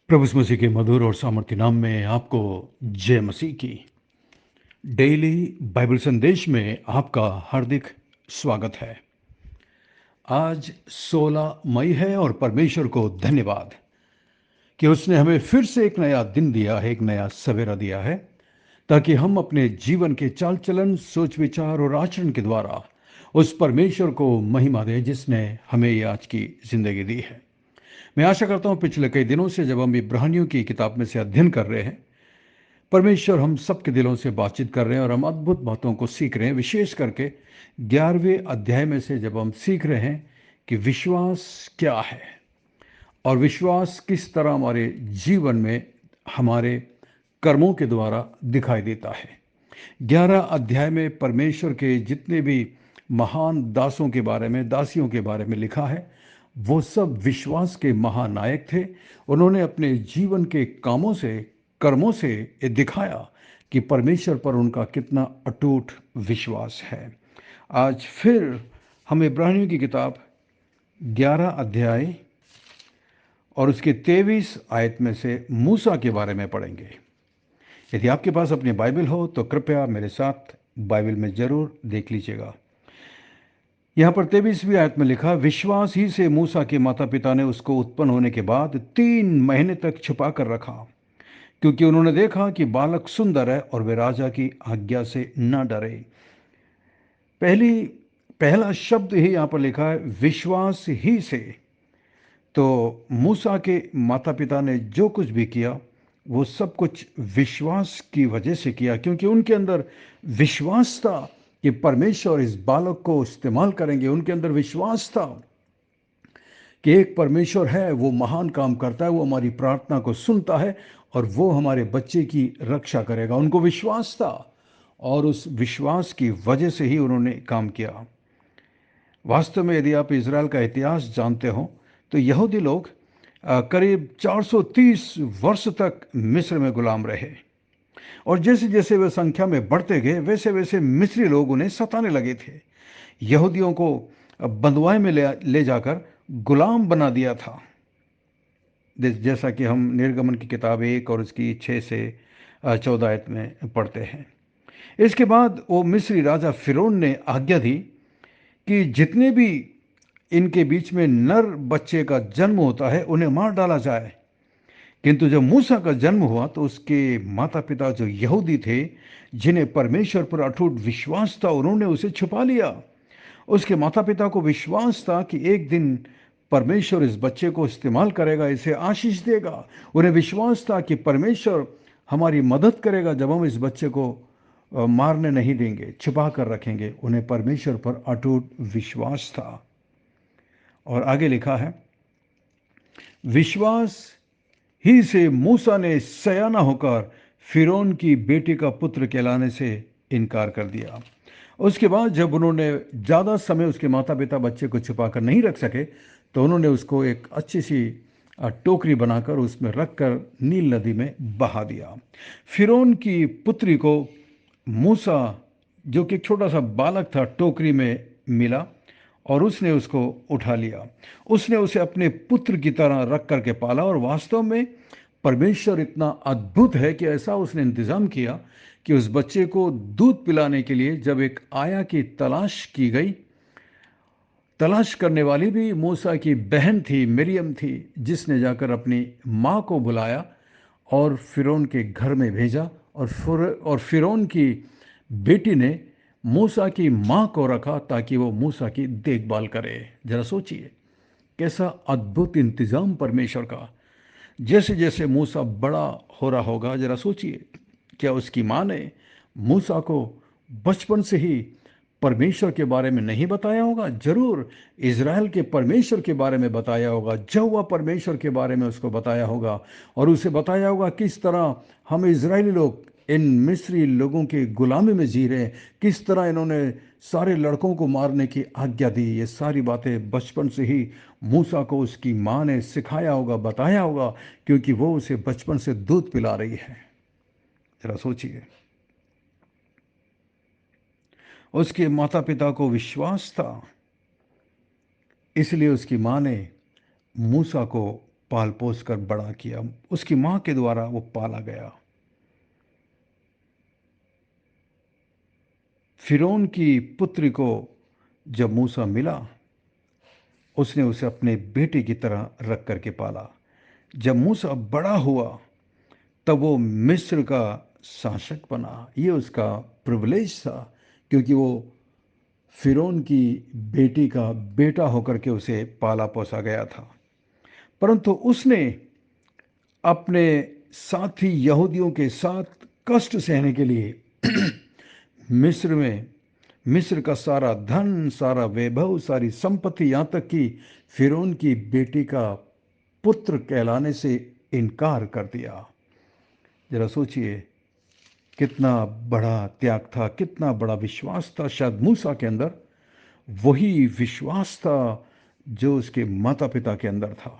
प्रभु यीशु मसीह के मधुर और सामर्थ्य नाम में आपको जय मसीह की। डेली बाइबल संदेश में आपका हार्दिक स्वागत है। आज 16 मई है और परमेश्वर को धन्यवाद कि उसने हमें फिर से एक नया दिन दिया है, एक नया सवेरा दिया है, ताकि हम अपने जीवन के चाल चलन, सोच विचार और आचरण के द्वारा उस परमेश्वर को महिमा दें जिसने हमें ये आज की जिंदगी दी है। मैं आशा करता हूं पिछले कई दिनों से जब हम इब्रानियों की किताब में से अध्ययन कर रहे हैं, परमेश्वर हम सबके दिलों से बातचीत कर रहे हैं और हम अद्भुत बातों को सीख रहे हैं। विशेष करके 11वें अध्याय में से जब हम सीख रहे हैं कि विश्वास क्या है और विश्वास किस तरह हमारे जीवन में हमारे कर्मों के द्वारा दिखाई देता है। 11 अध्याय में परमेश्वर के जितने भी महान दासों के बारे में, दासियों के बारे में लिखा है, वो सब विश्वास के महानायक थे। उन्होंने अपने जीवन के कामों से, कर्मों से ये दिखाया कि परमेश्वर पर उनका कितना अटूट विश्वास है। आज फिर हम इब्रानियों की किताब 11 अध्याय और उसके 23 आयत में से मूसा के बारे में पढ़ेंगे। यदि आपके पास अपनी बाइबल हो तो कृपया मेरे साथ बाइबल में जरूर देख लीजिएगा। यहाँ पर 23वीं आयत में लिखा, विश्वास ही से मूसा के माता पिता ने उसको उत्पन्न होने के बाद 3 महीने तक छुपा कर रखा, क्योंकि उन्होंने देखा कि बालक सुंदर है और वे राजा की आज्ञा से न डरे। पहला शब्द ही यहाँ पर लिखा है विश्वास ही से। तो मूसा के माता पिता ने जो कुछ भी किया वो सब कुछ विश्वास की वजह से किया, क्योंकि उनके अंदर विश्वास था कि परमेश्वर इस बालक को इस्तेमाल करेंगे। उनके अंदर विश्वास था कि एक परमेश्वर है, वो महान काम करता है, वो हमारी प्रार्थना को सुनता है और वो हमारे बच्चे की रक्षा करेगा। उनको विश्वास था और उस विश्वास की वजह से ही उन्होंने काम किया। वास्तव में यदि आप इज़राइल का इतिहास जानते हो तो यहूदी लोग करीब 430 वर्ष तक मिस्र में गुलाम रहे और जैसे जैसे वे संख्या में बढ़ते गए वैसे वैसे मिस्री लोग उन्हें सताने लगे थे। यहूदियों को बंधुआई में ले जाकर गुलाम बना दिया था, जैसा कि हम निर्गमन की किताब 1 और उसकी 6 से 14 आयत में पढ़ते हैं। इसके बाद वो मिस्री राजा फिरौन ने आज्ञा दी कि जितने भी इनके बीच में नर बच्चे का जन्म होता है उन्हें मार डाला जाए। किंतु जब मूसा का जन्म हुआ तो उसके माता पिता जो यहूदी थे, जिन्हें परमेश्वर पर अटूट विश्वास था, उन्होंने उसे छुपा लिया। उसके माता पिता को विश्वास था कि एक दिन परमेश्वर इस बच्चे को इस्तेमाल करेगा, इसे आशीष देगा। उन्हें विश्वास था कि परमेश्वर हमारी मदद करेगा जब हम इस बच्चे को मारने नहीं देंगे, छुपा कर रखेंगे। उन्हें परमेश्वर पर अटूट विश्वास था। और आगे लिखा है, विश्वास ही से मूसा ने सयाना होकर फिरौन की बेटी का पुत्र कहलाने से इनकार कर दिया। उसके बाद जब उन्होंने ज़्यादा समय उसके माता पिता बच्चे को छुपा कर नहीं रख सके तो उन्होंने उसको एक अच्छी सी टोकरी बनाकर उसमें रखकर नील नदी में बहा दिया। फिरौन की पुत्री को मूसा, जो कि एक छोटा सा बालक था, टोकरी में मिला और उसने उसको उठा लिया। उसने उसे अपने पुत्र की तरह रख करके पाला और वास्तव में परमेश्वर इतना अद्भुत है कि ऐसा उसने इंतज़ाम किया कि उस बच्चे को दूध पिलाने के लिए जब एक आया की तलाश की गई, तलाश करने वाली भी मूसा की बहन थी, मिरियम थी, जिसने जाकर अपनी माँ को बुलाया और फिरौन के घर में भेजा और फिरौन की बेटी ने मूसा की माँ को रखा ताकि वो मूसा की देखभाल करे। जरा सोचिए कैसा अद्भुत इंतजाम परमेश्वर का। जैसे जैसे मूसा बड़ा हो रहा होगा, जरा सोचिए क्या उसकी माँ ने मूसा को बचपन से ही परमेश्वर के बारे में नहीं बताया होगा? जरूर इज़राइल के परमेश्वर के बारे में बताया होगा, यहोवा परमेश्वर के बारे में उसको बताया होगा और उसे बताया होगा किस तरह हम इज़राइली लोग इन मिस्री लोगों के गुलामी में जी रहे हैं, किस तरह इन्होंने सारे लड़कों को मारने की आज्ञा दी। ये सारी बातें बचपन से ही मूसा को उसकी माँ ने सिखाया होगा, बताया होगा, क्योंकि वो उसे बचपन से दूध पिला रही है। जरा सोचिए, उसके माता पिता को विश्वास था, इसलिए उसकी माँ ने मूसा को पाल पोस कर बड़ा किया, उसकी माँ के द्वारा वो पाला गया। फिरौन की पुत्री को जब मूसा मिला, उसने उसे अपने बेटे की तरह रख करके पाला। जब मूसा बड़ा हुआ, तब वो मिस्र का शासक बना। ये उसका प्रिविलेज था, क्योंकि वो फिरौन की बेटी का बेटा होकर के उसे पाला पोसा गया था। परंतु उसने अपने साथी यहूदियों के साथ कष्ट सहने के लिए मिस्र में मिस्र का सारा धन, सारा वैभव, सारी संपत्ति, यहाँ तक कि फिरौन की बेटी का पुत्र कहलाने से इनकार कर दिया। जरा सोचिए, कितना बड़ा त्याग था, कितना बड़ा विश्वास था। शायद मूसा के अंदर वही विश्वास था जो उसके माता पिता के अंदर था।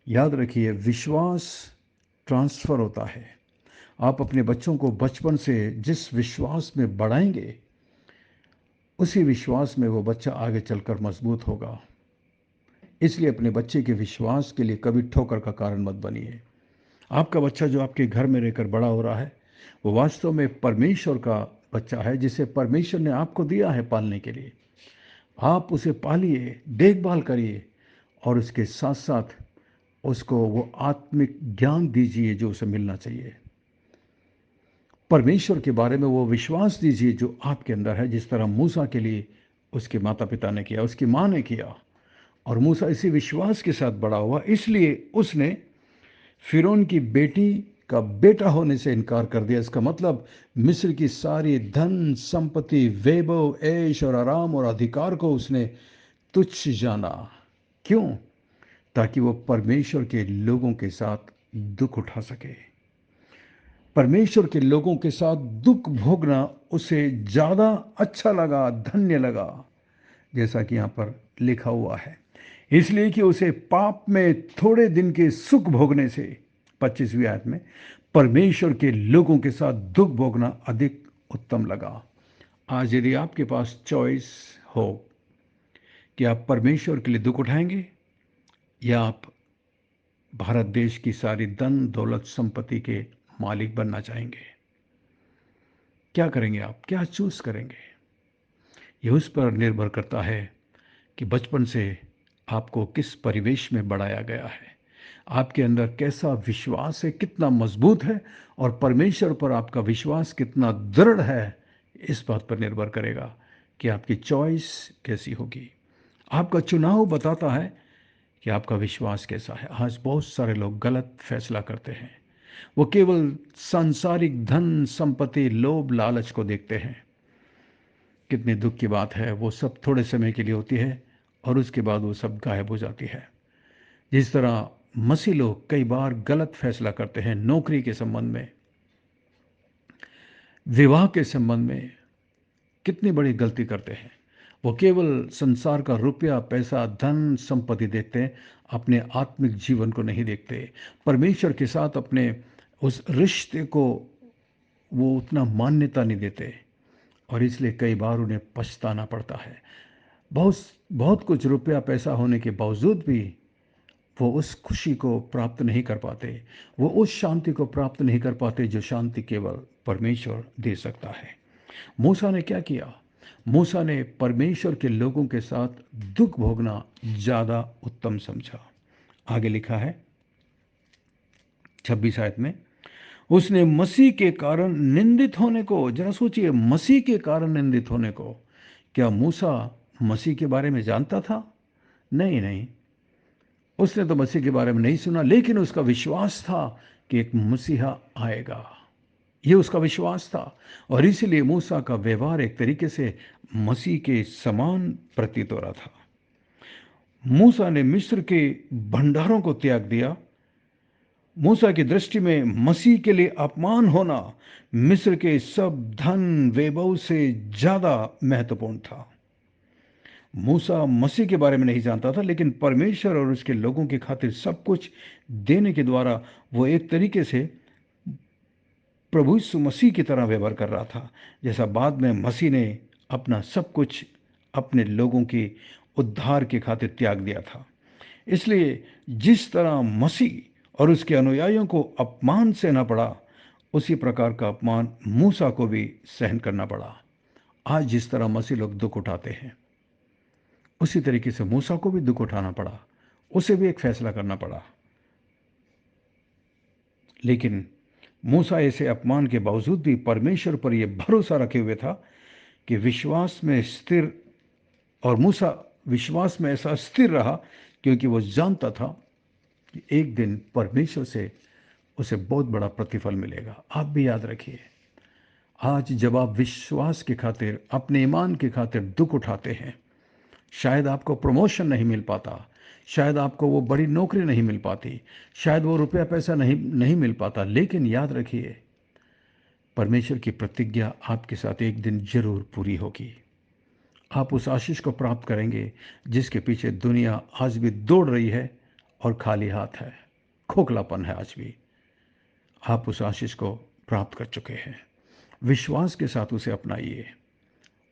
याद रखिए, विश्वास ट्रांसफर होता है। आप अपने बच्चों को बचपन से जिस विश्वास में बढ़ाएंगे, उसी विश्वास में वो बच्चा आगे चलकर मजबूत होगा। इसलिए अपने बच्चे के विश्वास के लिए कभी ठोकर का कारण मत बनिए। आपका बच्चा जो आपके घर में रहकर बड़ा हो रहा है, वो वास्तव में परमेश्वर का बच्चा है, जिसे परमेश्वर ने आपको दिया है पालने के लिए। आप उसे पालिए, देखभाल करिए, और उसके साथ साथ उसको वो आत्मिक ज्ञान दीजिए जो उसे मिलना चाहिए। परमेश्वर के बारे में वो विश्वास दीजिए जो आपके अंदर है, जिस तरह मूसा के लिए उसके माता पिता ने किया, उसकी माँ ने किया। और मूसा इसी विश्वास के साथ बड़ा हुआ, इसलिए उसने फिरौन की बेटी का बेटा होने से इनकार कर दिया। इसका मतलब मिस्र की सारी धन संपत्ति, वैभव, ऐश और आराम और अधिकार को उसने तुच्छ जाना। क्यों? ताकि वो परमेश्वर के लोगों के साथ दुख उठा सके। परमेश्वर के लोगों के साथ दुख भोगना उसे ज्यादा अच्छा लगा, धन्य लगा, जैसा कि यहां पर लिखा हुआ है। इसलिए कि उसे पाप में थोड़े दिन के सुख भोगने से, 25वीं आयत में, परमेश्वर के लोगों के साथ दुख भोगना अधिक उत्तम लगा। आज यदि आपके पास चॉइस हो कि आप परमेश्वर के लिए दुख उठाएंगे या आप भारत देश की सारी धन दौलत संपत्ति के मालिक बनना चाहेंगे, क्या करेंगे आप? क्या चूज करेंगे? यह उस पर निर्भर करता है कि बचपन से आपको किस परिवेश में बढ़ाया गया है, आपके अंदर कैसा विश्वास है, कितना मजबूत है, और परमेश्वर पर आपका विश्वास कितना दृढ़ है। इस बात पर निर्भर करेगा कि आपकी चॉइस कैसी होगी। आपका चुनाव बताता है कि आपका विश्वास कैसा है। आज बहुत सारे लोग गलत फैसला करते हैं। वो केवल सांसारिक धन संपत्ति, लोभ लालच को देखते हैं। कितनी दुख की बात है, वो सब थोड़े समय के लिए होती है और उसके बाद वो सब गायब हो जाती है। जिस तरह मसीह लोग कई बार गलत फैसला करते हैं, नौकरी के संबंध में, विवाह के संबंध में कितनी बड़ी गलती करते हैं। वो केवल संसार का रुपया, पैसा, धन संपत्ति देखते हैं, अपने आत्मिक जीवन को नहीं देखते। परमेश्वर के साथ अपने उस रिश्ते को वो उतना मान्यता नहीं देते, और इसलिए कई बार उन्हें पछताना पड़ता है। बहुत बहुत कुछ रुपया पैसा होने के बावजूद भी वो उस खुशी को प्राप्त नहीं कर पाते, वो उस शांति को प्राप्त नहीं कर पाते जो शांति केवल परमेश्वर दे सकता है। मूसा ने क्या किया? मूसा ने परमेश्वर के लोगों के साथ दुख भोगना ज्यादा उत्तम समझा। आगे लिखा है 26 आयत में, उसने मसीह के कारण निंदित होने को, जरा सोचिए, मसीह के कारण निंदित होने को। क्या मूसा मसीह के बारे में जानता था? नहीं नहीं, उसने तो मसीह के बारे में नहीं सुना, लेकिन उसका विश्वास था कि एक मसीहा आएगा। ये उसका विश्वास था, और इसीलिए मूसा का व्यवहार एक तरीके से मसीह के समान प्रतीत हो रहा था। मूसा ने मिस्र के भंडारों को त्याग दिया। मूसा की दृष्टि में मसीह के लिए अपमान होना मिस्र के सब धन वैभव से ज्यादा महत्वपूर्ण था। मूसा मसीह के बारे में नहीं जानता था, लेकिन परमेश्वर और उसके लोगों की खातिर सब कुछ देने के द्वारा वो एक तरीके से प्रभु यीशु मसीह की तरह व्यवहार कर रहा था, जैसा बाद में मसीह ने अपना सब कुछ अपने लोगों के उद्धार की खातिर त्याग दिया था। इसलिए जिस तरह मसीह और उसके अनुयायियों को अपमान सहना पड़ा, उसी प्रकार का अपमान मूसा को भी सहन करना पड़ा। आज जिस तरह मसीह लोग दुख उठाते हैं, उसी तरीके से मूसा को भी दुख उठाना पड़ा, उसे भी एक फैसला करना पड़ा। लेकिन मूसा ऐसे अपमान के बावजूद भी परमेश्वर पर यह भरोसा रखे हुए था कि विश्वास में स्थिर, और मूसा विश्वास में ऐसा स्थिर रहा क्योंकि वो जानता था कि एक दिन परमेश्वर से उसे बहुत बड़ा प्रतिफल मिलेगा। आप भी याद रखिए, आज जब आप विश्वास की खातिर, अपने ईमान की खातिर दुख उठाते हैं, शायद आपको प्रमोशन नहीं मिल पाता, शायद आपको वो बड़ी नौकरी नहीं मिल पाती, शायद वो रुपया पैसा नहीं मिल पाता, लेकिन याद रखिए, परमेश्वर की प्रतिज्ञा आपके साथ एक दिन जरूर पूरी होगी। आप उस आशीष को प्राप्त करेंगे जिसके पीछे दुनिया आज भी दौड़ रही है और खाली हाथ है, खोखलापन है आज भी। आप उस आशीष को प्राप्त कर चुके हैं। विश्वास के साथ उसे अपनाइए,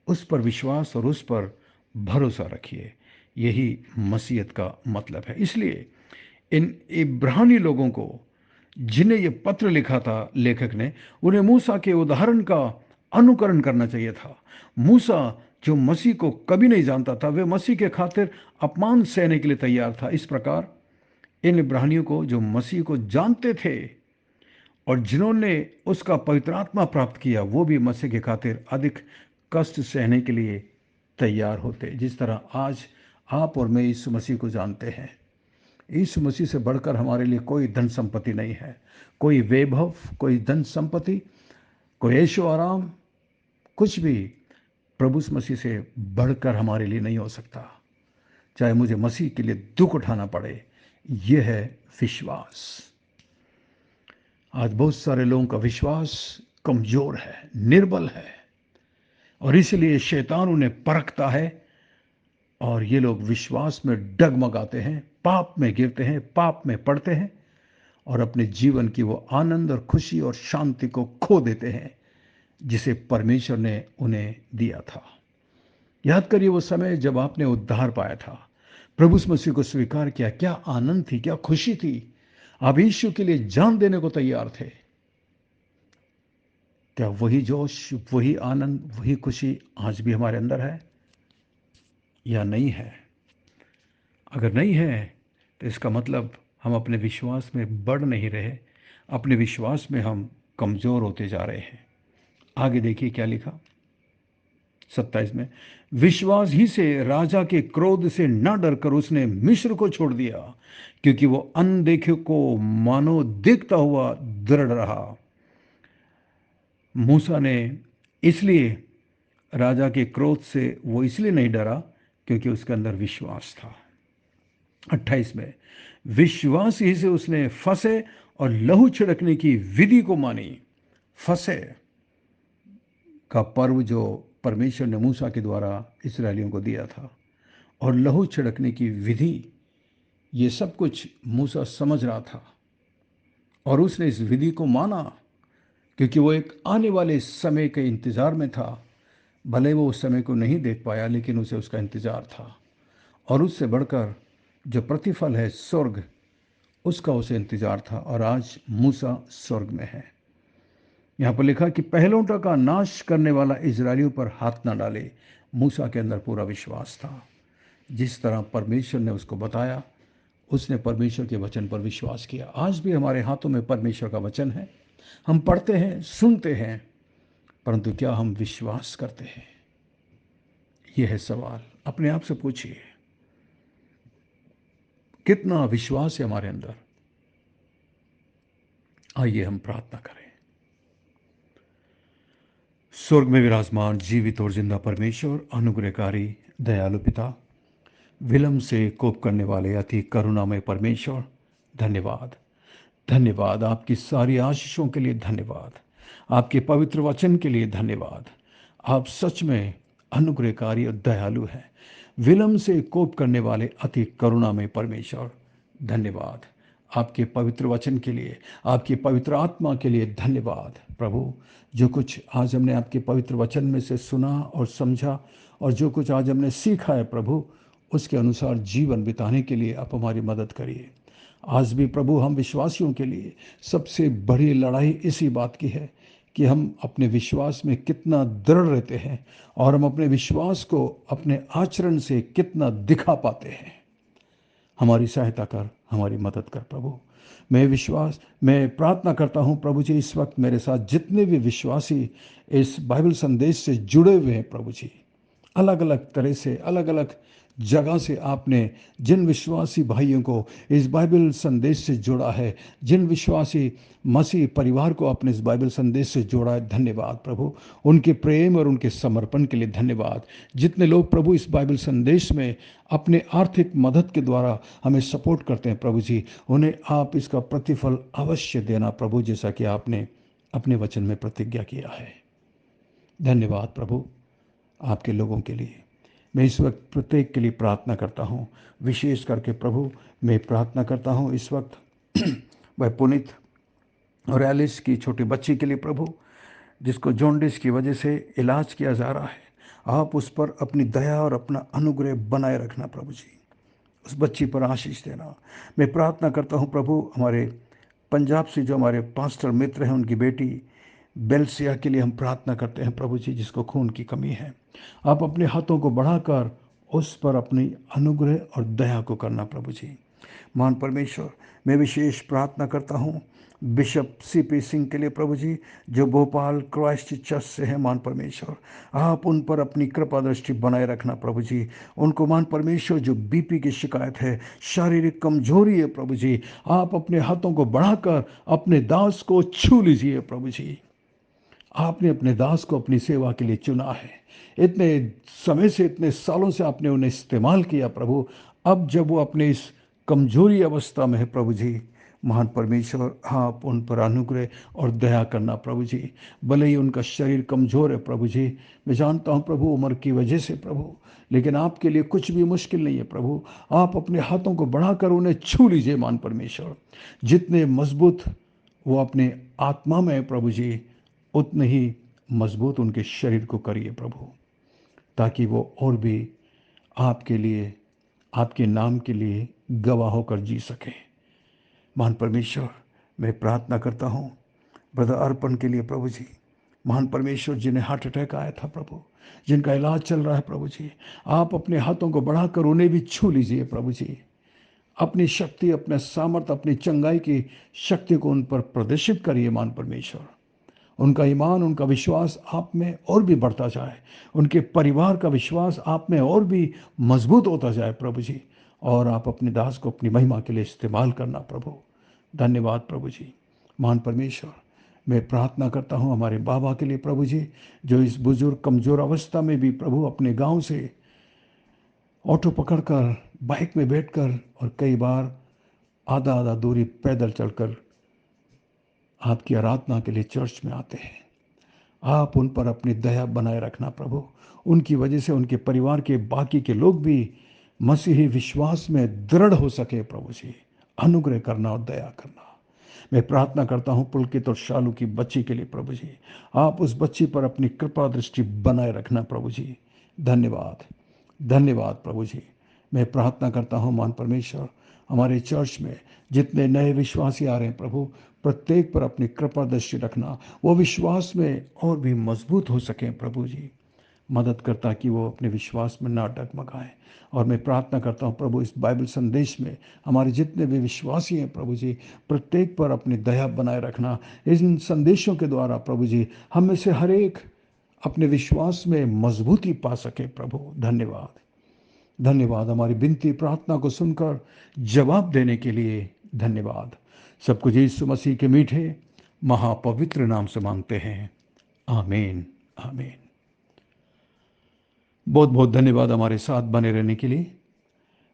उस पर विश्वास और उस पर भरोसा रखिए। यही मसीहत का मतलब है। इसलिए इन इब्रानी लोगों को, जिन्हें ये पत्र लिखा था लेखक ने, उन्हें मूसा के उदाहरण का अनुकरण करना चाहिए था। मूसा जो मसीह को कभी नहीं जानता था, वे मसीह के खातिर अपमान सहने के लिए तैयार था। इस प्रकार इन इब्रानियों को, जो मसीह को जानते थे और जिन्होंने उसका पवित्र आत्मा प्राप्त किया, वो भी मसीह के खातिर अधिक कष्ट सहने के लिए तैयार होते। जिस तरह आज आप और मैं यीशु मसीह को जानते हैं, यीशु मसीह से बढ़कर हमारे लिए कोई धन संपत्ति नहीं है, कोई वैभव, कोई धन संपत्ति, कोई ऐशो आराम, कुछ भी प्रभु मसीह से बढ़कर हमारे लिए नहीं हो सकता। चाहे मुझे मसीह के लिए दुख उठाना पड़े, यह है विश्वास। आज बहुत सारे लोगों का विश्वास कमजोर है, निर्बल है, और इसलिए शैतान उन्हें परखता है और ये लोग विश्वास में डगमगाते हैं, पाप में गिरते हैं, पाप में पड़ते हैं और अपने जीवन की वो आनंद और खुशी और शांति को खो देते हैं जिसे परमेश्वर ने उन्हें दिया था। याद करिए वो समय जब आपने उद्धार पाया था, प्रभु मसीह को स्वीकार किया, क्या आनंद थी, क्या खुशी थी। आप यीशु के लिए जान देने को तैयार थे। क्या वही जोश, वही आनंद, वही खुशी आज भी हमारे अंदर है या नहीं है? अगर नहीं है तो इसका मतलब हम अपने विश्वास में बढ़ नहीं रहे, अपने विश्वास में हम कमज़ोर होते जा रहे हैं। आगे देखिए क्या लिखा 27 में, विश्वास ही से राजा के क्रोध से न डरकर उसने मिस्र को छोड़ दिया, क्योंकि वो अनदेखे को मानो देखता हुआ दृढ़ रहा। मूसा ने इसलिए राजा के क्रोध से वो इसलिए नहीं डरा क्योंकि उसके अंदर विश्वास था। 28 में, विश्वास ही से उसने फसे और लहू छिड़कने की विधि को मानी। फसे का पर्व जो परमेश्वर ने मूसा के द्वारा इस्राएलियों को दिया था, और लहू छिड़कने की विधि, ये सब कुछ मूसा समझ रहा था और उसने इस विधि को माना क्योंकि वो एक आने वाले समय के इंतज़ार में था। भले वो उस समय को नहीं देख पाया, लेकिन उसे उसका इंतज़ार था, और उससे बढ़कर जो प्रतिफल है स्वर्ग, उसका उसे इंतज़ार था। और आज मूसा स्वर्ग में है। यहाँ पर लिखा कि पहलौठा का नाश करने वाला इजरायलियों पर हाथ न डाले। मूसा के अंदर पूरा विश्वास था। जिस तरह परमेश्वर ने उसको बताया, उसने परमेश्वर के वचन पर विश्वास किया। आज भी हमारे हाथों में परमेश्वर का वचन है, हम पढ़ते हैं, सुनते हैं, परंतु क्या हम विश्वास करते हैं? यह है सवाल। अपने आप से पूछिए, कितना विश्वास है हमारे अंदर? आइए हम प्रार्थना करें। स्वर्ग में विराजमान जीवित और जिंदा परमेश्वर, अनुग्रहकारी दयालु पिता, विलंब से कोप करने वाले अति करुणामय परमेश्वर, धन्यवाद। धन्यवाद आपकी सारी आशीषों के लिए, धन्यवाद आपके पवित्र वचन के लिए, धन्यवाद। आप सच में अनुग्रहकारी और दयालु हैं, विलंब से कोप करने वाले अति करुणामय परमेश्वर, धन्यवाद आपके पवित्र वचन के लिए, आपकी पवित्र आत्मा के लिए धन्यवाद। प्रभु, जो कुछ आज हमने आपके पवित्र वचन में से सुना और समझा, और जो कुछ आज हमने सीखा है प्रभु, उसके अनुसार जीवन बिताने के लिए आप हमारी मदद करिए। आज भी प्रभु हम विश्वासियों के लिए सबसे बड़ी लड़ाई इसी बात की है कि हम अपने विश्वास में कितना दृढ़ रहते हैं और हम अपने विश्वास को अपने आचरण से कितना दिखा पाते हैं। हमारी सहायता कर, हमारी मदद कर प्रभु। मैं प्रार्थना करता हूँ प्रभु जी, इस वक्त मेरे साथ जितने भी विश्वासी इस बाइबल संदेश से जुड़े हुए हैं प्रभु जी, अलग अलग तरह से, अलग अलग जगह से आपने जिन विश्वासी भाइयों को इस बाइबल संदेश से जोड़ा है, जिन विश्वासी मसीह परिवार को आपने इस बाइबल संदेश से जोड़ा है, धन्यवाद प्रभु। उनके प्रेम और उनके समर्पण के लिए धन्यवाद। जितने लोग प्रभु इस बाइबल संदेश में अपने आर्थिक मदद के द्वारा हमें सपोर्ट करते हैं प्रभु जी, उन्हें आप इसका प्रतिफल अवश्य देना प्रभु, जैसा कि आपने अपने वचन में प्रतिज्ञा किया है। धन्यवाद प्रभु आपके लोगों के लिए। मैं इस वक्त प्रत्येक के लिए प्रार्थना करता हूँ। विशेष करके प्रभु मैं प्रार्थना करता हूँ इस वक्त वह पुनीत और एलिस की छोटी बच्ची के लिए प्रभु, जिसको जॉन्डिस की वजह से इलाज किया जा रहा है। आप उस पर अपनी दया और अपना अनुग्रह बनाए रखना प्रभु जी, उस बच्ची पर आशीष देना। मैं प्रार्थना करता हूँ प्रभु, हमारे पंजाब से जो हमारे पास्टर मित्र हैं, उनकी बेटी बेल्सिया के लिए हम प्रार्थना करते हैं प्रभु जी, जिसको खून की कमी है। आप अपने हाथों को बढ़ाकर उस पर अपनी अनुग्रह और दया को करना प्रभु जी। महान परमेश्वर, मैं विशेष प्रार्थना करता हूँ बिशप सीपी सिंह के लिए प्रभु जी, जो भोपाल क्राइस्ट चर्च से है। महान परमेश्वर, आप उन पर अपनी कृपा दृष्टि बनाए रखना प्रभु जी। उनको महान परमेश्वर जो बीपी की शिकायत है, शारीरिक कमजोरी है प्रभु जी, आप अपने हाथों को बढ़ाकर अपने दास को छू लीजिए प्रभु जी। आपने अपने दास को अपनी सेवा के लिए चुना है। इतने समय से, इतने सालों से आपने उन्हें इस्तेमाल किया प्रभु। अब जब वो अपने इस कमजोरी अवस्था में है प्रभु जी, महान परमेश्वर, आप उन पर अनुग्रह और दया करना प्रभु जी। भले ही उनका शरीर कमजोर है प्रभु जी, मैं जानता हूँ प्रभु उम्र की वजह से प्रभु, लेकिन आपके लिए कुछ भी मुश्किल नहीं है प्रभु। आप अपने हाथों को बढ़ाकर उन्हें छू लीजिए महान परमेश्वर। जितने मजबूत वो अपने आत्मा में है प्रभु जी, उतने ही मजबूत उनके शरीर को करिए प्रभु, ताकि वो और भी आपके लिए, आपके नाम के लिए गवाह होकर जी सके। महान परमेश्वर, मैं प्रार्थना करता हूँ ब्रदर अर्पण के लिए प्रभु जी। महान परमेश्वर, जिन्हें हार्ट अटैक आया था प्रभु, जिनका इलाज चल रहा है प्रभु जी, आप अपने हाथों को बढ़ाकर उन्हें भी छू लीजिए प्रभु जी। अपनी शक्ति, अपने सामर्थ, अपनी चंगाई की शक्ति को उन पर प्रदर्शित करिए महान परमेश्वर। उनका ईमान, उनका विश्वास आप में और भी बढ़ता जाए, उनके परिवार का विश्वास आप में और भी मजबूत होता जाए प्रभु जी। और आप अपने दास को अपनी महिमा के लिए इस्तेमाल करना प्रभु। धन्यवाद प्रभु जी। महान परमेश्वर, मैं प्रार्थना करता हूँ हमारे बाबा के लिए प्रभु जी, जो इस बुजुर्ग कमज़ोर अवस्था में भी प्रभु अपने गांव से ऑटो पकड़कर, बाइक में बैठकर और कई बार आधा आधा दूरी पैदल चलकर आपकी आराधना के लिए चर्च में आते हैं। आप उन पर अपनी दया बनाए रखना प्रभु। उनकी वजह से उनके परिवार के बाकी के लोग भी मसीही विश्वास में दृढ़ हो सके प्रभु जी। अनुग्रह करना और दया करना। मैं प्रार्थना करता हूँ पुलकित और शालू की बच्ची के लिए प्रभु जी। आप उस बच्ची पर अपनी कृपा दृष्टि बनाए रखना प्रभु जी। धन्यवाद, धन्यवाद प्रभु जी। मैं प्रार्थना करता हूँ महान परमेश्वर, हमारे चर्च में जितने नए विश्वासी आ रहे हैं प्रभु, प्रत्येक पर अपनी कृपा दृष्टि रखना, वो विश्वास में और भी मजबूत हो सकें प्रभु जी। मदद करता कि वो अपने विश्वास में ना डगमगाएं। और मैं प्रार्थना करता हूँ प्रभु, इस बाइबल संदेश में हमारे जितने भी विश्वासी हैं प्रभु जी, प्रत्येक पर अपनी दया बनाए रखना। इन संदेशों के द्वारा प्रभु जी, हम में से हर एक अपने विश्वास में मजबूती पा सके प्रभु। धन्यवाद, धन्यवाद। हमारी विनती प्रार्थना को सुनकर जवाब देने के लिए धन्यवाद। सब कुछ यीशु मसीह के मीठे महापवित्र नाम से मांगते हैं, आमीन, आमीन। बहुत बहुत धन्यवाद हमारे साथ बने रहने के लिए।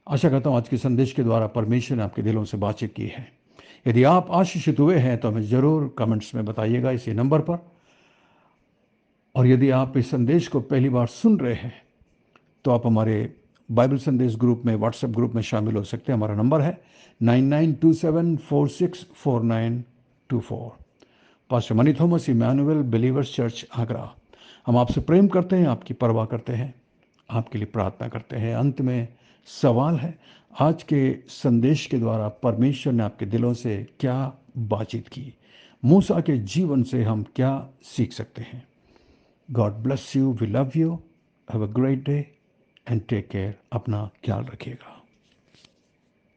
आशा करता हूँ आज के संदेश के द्वारा परमेश्वर ने आपके दिलों से बातचीत की है। यदि आप आशीषित हुए हैं तो हमें ज़रूर कमेंट्स में बताइएगा इसी नंबर पर। और यदि आप इस संदेश को पहली बार सुन रहे हैं तो आप हमारे बाइबल संदेश ग्रुप में, व्हाट्सएप ग्रुप में शामिल हो सकते हैं। हमारा नंबर है 9927464924। Pastor Mani Thomas, Emmanuel believers church, Agra. हम आपसे प्रेम करते हैं, आपकी परवाह करते हैं, आपके लिए प्रार्थना करते हैं। अंत में सवाल है, आज के संदेश के द्वारा परमेश्वर ने आपके दिलों से क्या बातचीत की? मूसा के जीवन से हम क्या सीख सकते हैं? God bless you, we love you, have a great day and take care. अपना ख्याल रखिएगा।